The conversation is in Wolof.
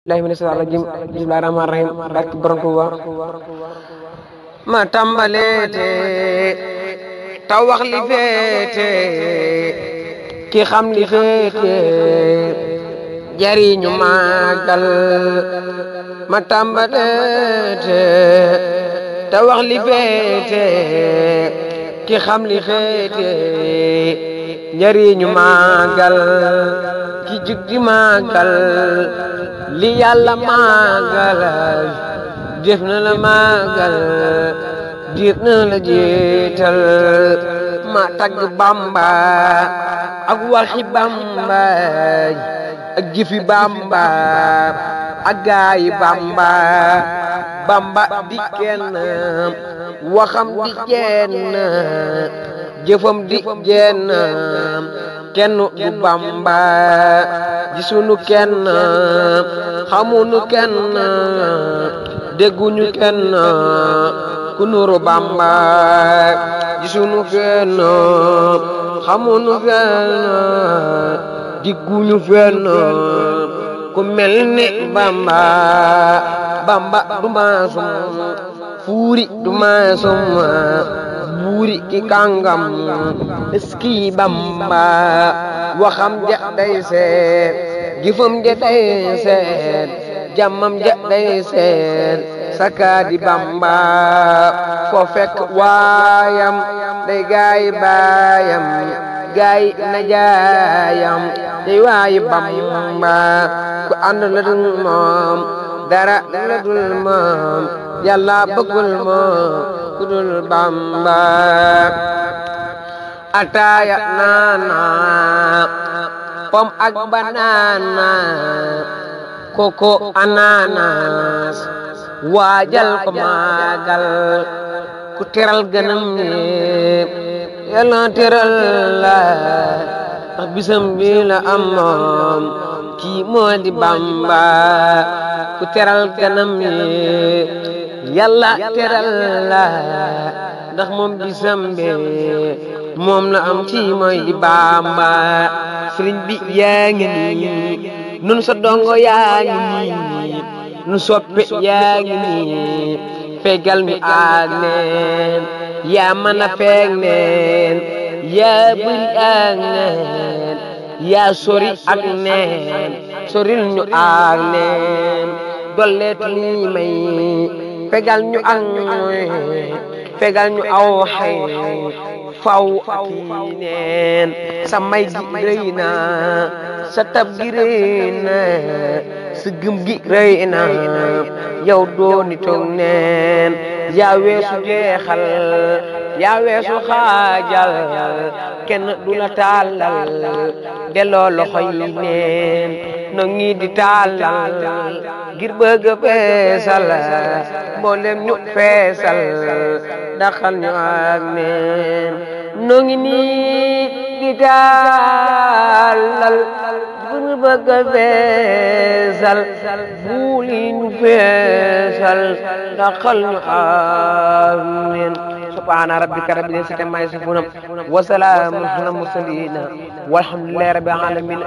billahi mina shaytaani rajim bismillahir rahmanir rahim barke borom Tuuba ma tàmbaleete ta wax li féete ki xam li féete jariñu màggal ma tàmbaleete ta wax li féete ki xam li féete jariñu màggal ki jug di màggal li yàlla màggal def na la màggal diir na la jiital ma tagg Bamba ak waxi Bamba ak jëfi Bamba ak gaayi Bamba Bamba di kenn waxam di jenn jëfam di jenn kenn du Bamba gisunu kenn xamunu kenn dégguñu kenn ku nuru Bamba gisunu kenn xamunu kenn dégguñu kenn ku mel ni Bamba Bamba du maasum fuuri du maasum buuri ki kàngam eski Bamba waxam ja day seet gifam ja day seet jàmmam ja day seet sakaadi Bamba foo fekk waayam day gaay baayam gaay najaayam day waayi Bamba ku ànd la dul moom dara la dul moom yàlla bëggul moom ku dul Bamba ataaya naana pom ak banana koko ananas waajal ko maagal ku teral gënam ñépp yàlla teral la ndax bisam bi la am moom kii moo di Bamba ku teral gënam ñépp yàlla teral la ndax moom bisam bi moom la am kii mooy di Bamba sëriñ bi yaa ngi nii nun sa dongo yaa ngi nii nu soppe yaa ngi nii fegal mi ak neen yaa mën a feeg neen yaa bëri ak neen yaa sori ak neen soril ñu ak neen dolleet lii may fegal ñu ak fegal ñu aw xay faw ak neen sa may gi rëy na sa tab gi rëy na sa gëm gi rëy na yow dooni toog neen yaa weesu jeexal yaa weesu xaajal kenn du la tàllal delloo loxo yi neen no ngi di tàllal ngir bëgg a feesal mboolem ñu feesal daxal ñu ak neen no ngi nii di tàllal ngir bëgg a feesal buuli ñu feesal daxal ñu ak neen subhaana rabbika rabbil izzati ammaa yasifuun wa salaamun alal mursaliin walhamdulillahi rabbil aalamiin.